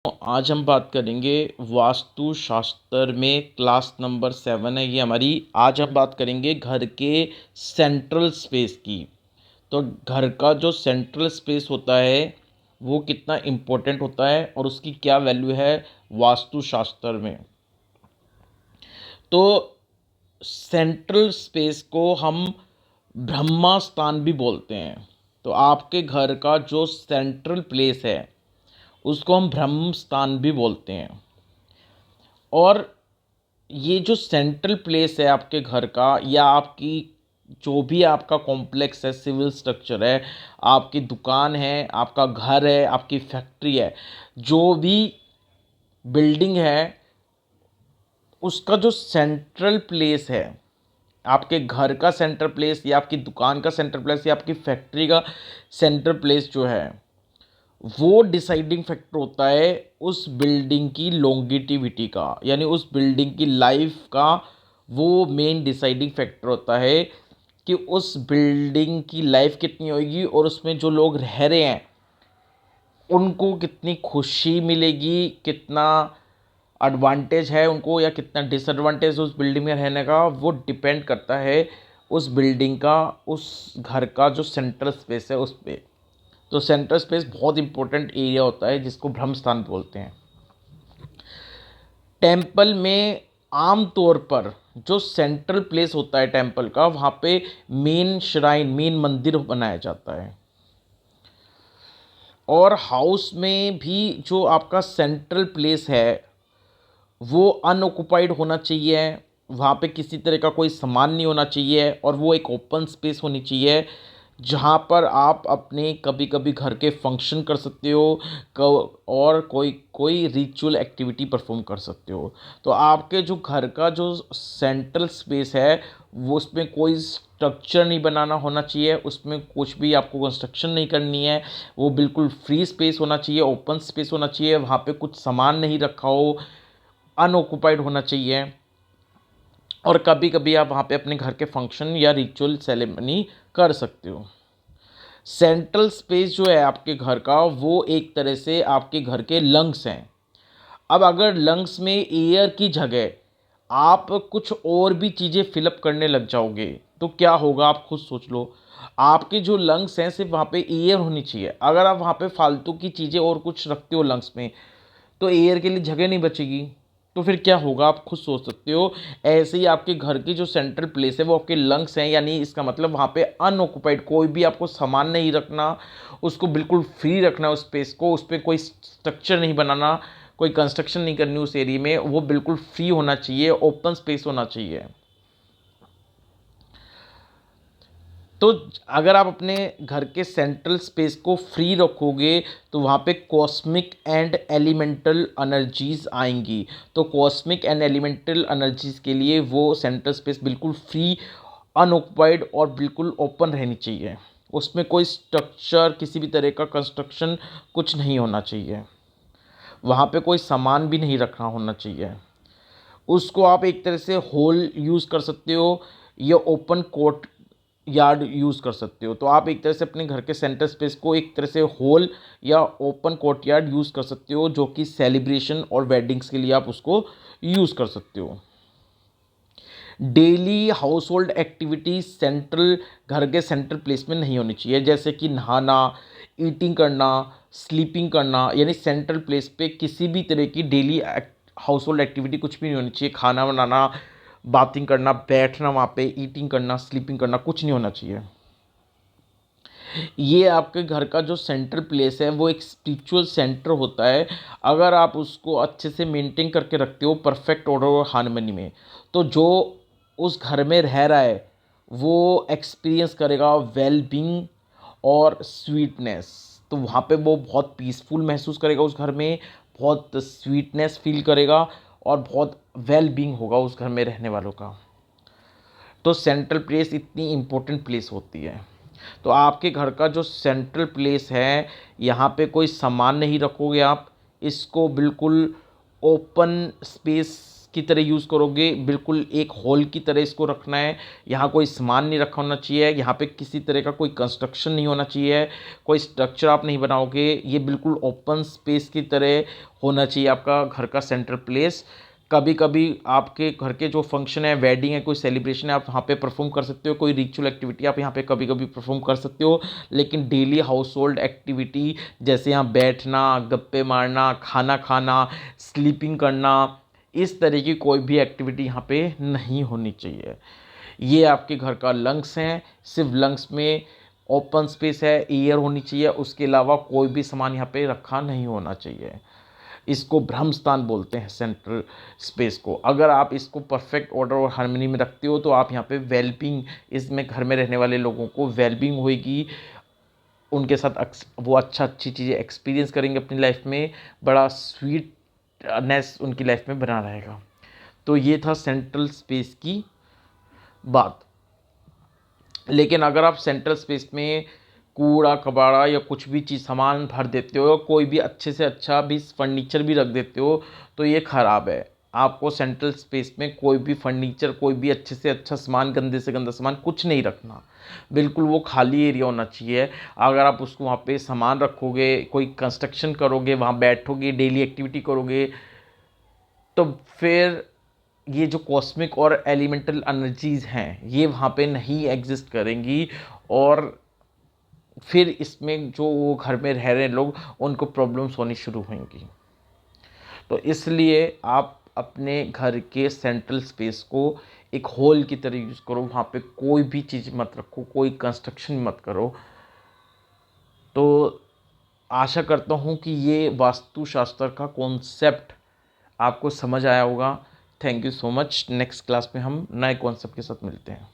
आज हम बात करेंगे वास्तुशास्त्र में क्लास नंबर 7 है ये हमारी। आज हम बात करेंगे घर के सेंट्रल स्पेस की। तो घर का जो सेंट्रल स्पेस होता है वो कितना इम्पोर्टेंट होता है और उसकी क्या वैल्यू है वास्तुशास्त्र में। तो सेंट्रल स्पेस को हम ब्रह्मा स्थान भी बोलते हैं। तो आपके घर का जो सेंट्रल प्लेस है उसको हम ब्रह्म स्थान भी बोलते हैं। और ये जो सेंट्रल प्लेस है आपके घर का या आपकी जो भी आपका कॉम्प्लेक्स है, सिविल स्ट्रक्चर है, आपकी दुकान है, आपका घर है, आपकी फैक्ट्री है, जो भी बिल्डिंग है, उसका जो सेंट्रल प्लेस है, आपके घर का सेंट्रल प्लेस या आपकी दुकान का सेंट्रल प्लेस या आपकी फैक्ट्री का सेंट्रल प्लेस जो है वो डिसाइडिंग फैक्टर होता है उस बिल्डिंग की लॉन्गिटिविटी का, यानी उस बिल्डिंग की लाइफ का वो मेन डिसाइडिंग फैक्टर होता है कि उस बिल्डिंग की लाइफ कितनी होगी और उसमें जो लोग रह रहे हैं उनको कितनी खुशी मिलेगी, कितना एडवांटेज है उनको या कितना डिसएडवांटेज उस बिल्डिंग में रहने का। वो डिपेंड करता है उस बिल्डिंग का, उस घर का जो सेंट्रल स्पेस है उस पर। तो सेंट्रल स्पेस बहुत इंपॉर्टेंट एरिया होता है जिसको ब्रह्म स्थान बोलते हैं। टेम्पल में आम तौर पर जो सेंट्रल प्लेस होता है टेम्पल का, वहाँ पे मेन श्राइन, मेन मंदिर बनाया जाता है। और हाउस में भी जो आपका सेंट्रल प्लेस है वो अनऑक्युपाइड होना चाहिए, वहाँ पे किसी तरह का कोई सामान नहीं होना चाहिए और वो एक ओपन स्पेस होनी चाहिए जहाँ पर आप अपने कभी कभी घर के फंक्शन कर सकते हो और कोई कोई रिचुअल एक्टिविटी परफॉर्म कर सकते हो। तो आपके जो घर का जो सेंट्रल स्पेस है वो उसमें कोई स्ट्रक्चर नहीं बनाना होना चाहिए, उसमें कुछ भी आपको कंस्ट्रक्शन नहीं करनी है, वो बिल्कुल फ्री स्पेस होना चाहिए, ओपन स्पेस होना चाहिए, वहाँ पे कुछ सामान नहीं रखा हो, अनऑक्युपाइड होना चाहिए। और कभी कभी आप वहाँ पे अपने घर के फंक्शन या रिचुअल सेरेमनी कर सकते हो। सेंट्रल स्पेस जो है आपके घर का वो एक तरह से आपके घर के लंग्स हैं। अब अगर लंग्स में एयर की जगह आप कुछ और भी चीज़ें फिलअप करने लग जाओगे तो क्या होगा, आप खुद सोच लो। आपके जो लंग्स हैं सिर्फ वहाँ पे एयर होनी चाहिए, अगर आप वहाँ पे फालतू की चीज़ें और कुछ रखते हो लंग्स में तो एयर के लिए जगह नहीं बचेगी। तो फिर क्या होगा, आप खुद सोच सकते हो। ऐसे ही आपके घर की जो सेंट्रल प्लेस है वो आपके लंग्स हैं, यानी इसका मतलब वहाँ पे अनऑक्युपाइड कोई भी आपको सामान नहीं रखना, उसको बिल्कुल फ्री रखना, उस स्पेस को, उस पर कोई स्ट्रक्चर नहीं बनाना, कोई कंस्ट्रक्शन नहीं करनी उस एरिया में, वो बिल्कुल फ्री होना चाहिए, ओपन स्पेस होना चाहिए। तो अगर आप अपने घर के सेंट्रल स्पेस को फ्री रखोगे तो वहाँ पे कॉस्मिक एंड एलिमेंटल एनर्जीज आएंगी। तो कॉस्मिक एंड एलिमेंटल एनर्जीज के लिए वो सेंट्रल स्पेस बिल्कुल फ्री, अनऑक्युपाइड और बिल्कुल ओपन रहनी चाहिए। उसमें कोई स्ट्रक्चर, किसी भी तरह का कंस्ट्रक्शन कुछ नहीं होना चाहिए, वहाँ पे कोई सामान भी नहीं रखना होना चाहिए। उसको आप एक तरह से हॉल यूज़ कर सकते हो या ओपन कोर्ट यार्ड यूज़ कर सकते हो। तो आप एक तरह से अपने घर के सेंटर स्पेस को एक तरह से हॉल या ओपन कोर्ट यार्ड यूज़ कर सकते हो, जो कि सेलिब्रेशन और वेडिंग्स के लिए आप उसको यूज़ कर सकते हो। Daily house hold activity central, घर के सेंट्रल प्लेस में नहीं होनी चाहिए, जैसे कि नहाना, ईटिंग करना, स्लीपिंग करना, यानी सेंट्रल प्लेस पे किसी भी तरह की डेली हाउस होल्ड एक्टिविटी कुछ भी नहीं होनी चाहिए। खाना बनाना, बाथिंग करना, बैठना, वहाँ पे ईटिंग करना, स्लीपिंग करना, कुछ नहीं होना चाहिए। ये आपके घर का जो सेंट्रल प्लेस है वो एक स्पिरिचुअल सेंटर होता है। अगर आप उसको अच्छे से मेंटेन करके रखते हो परफेक्ट ऑर्डर और हार्मनी में, तो जो उस घर में रह रहा है वो एक्सपीरियंस करेगा वेल बीइंग और स्वीटनेस। तो वहाँ पे वो बहुत पीसफुल महसूस करेगा, उस घर में बहुत स्वीटनेस फील करेगा और बहुत वेल बीइंग होगा उस घर में रहने वालों का। तो सेंट्रल प्लेस इतनी इम्पोर्टेंट प्लेस होती है। तो आपके घर का जो सेंट्रल प्लेस है, यहाँ पे कोई सामान नहीं रखोगे आप, इसको बिल्कुल ओपन स्पेस की तरह यूज़ करोगे, बिल्कुल एक हॉल की तरह इसको रखना है। यहाँ कोई सामान नहीं रखा होना चाहिए, यहाँ पे किसी तरह का कोई कंस्ट्रक्शन नहीं होना चाहिए, कोई स्ट्रक्चर आप नहीं बनाओगे। ये बिल्कुल ओपन स्पेस की तरह होना चाहिए आपका घर का सेंट्रल प्लेस। कभी कभी आपके घर के जो फंक्शन है, वेडिंग है, कोई सेलिब्रेशन है, आप वहाँ पे परफॉर्म कर सकते हो, कोई रिचुअल एक्टिविटी आप यहाँ पे कभी कभी परफॉर्म कर सकते हो। लेकिन डेली हाउस होल्ड एक्टिविटी जैसे यहाँ बैठना, गप्पे मारना, खाना खाना, स्लीपिंग करना, इस तरह की कोई भी एक्टिविटी यहाँ पे नहीं होनी चाहिए। ये आपके घर का लंग्स हैं, सिर्फ लंग्स में ओपन स्पेस है, एयर होनी चाहिए, उसके अलावा कोई भी सामान यहाँ पे रखा नहीं होना चाहिए। इसको ब्रह्म स्थान बोलते हैं सेंट्रल स्पेस को। अगर आप इसको परफेक्ट ऑर्डर और हार्मनी में रखते हो तो आप यहाँ पे वेलबींग, इसमें घर में रहने वाले लोगों को वेलबींग होएगी, उनके साथ वो अच्छी चीज़ें एक्सपीरियंस करेंगे अपनी लाइफ में, बड़ा स्वीटनेस उनकी लाइफ में बना रहेगा। तो ये था सेंट्रल स्पेस की बात। लेकिन अगर आप सेंट्रल स्पेस में कूड़ा कबाड़ा या कुछ भी चीज़ सामान भर देते हो, कोई भी अच्छे से अच्छा भी फर्नीचर भी रख देते हो, तो ये ख़राब है। आपको सेंट्रल स्पेस में कोई भी फर्नीचर, कोई भी अच्छे से अच्छा सामान, गंदे से गंदा सामान कुछ नहीं रखना। बिल्कुल वो खाली एरिया होना चाहिए। अगर आप उसको वहाँ पे सामान रखोगे, कोई कंस्ट्रक्शन करोगे, वहाँ बैठोगे, डेली एक्टिविटी करोगे, तो फिर ये जो कॉस्मिक और एलिमेंटल एनर्जीज़ हैं ये वहाँ पे नहीं एग्जिस्ट करेंगी, और फिर इसमें जो वो घर में रह रहे लोग, उनको प्रॉब्लम्स होनी शुरू होंगी। तो इसलिए आप अपने घर के सेंट्रल स्पेस को एक हॉल की तरह यूज़ करो, वहाँ पे कोई भी चीज़ मत रखो, कोई कंस्ट्रक्शन मत करो। तो आशा करता हूँ कि ये वास्तुशास्त्र का कॉन्सेप्ट आपको समझ आया होगा। Thank you so much. Next class में हम नए कॉन्सेप्ट के साथ मिलते हैं।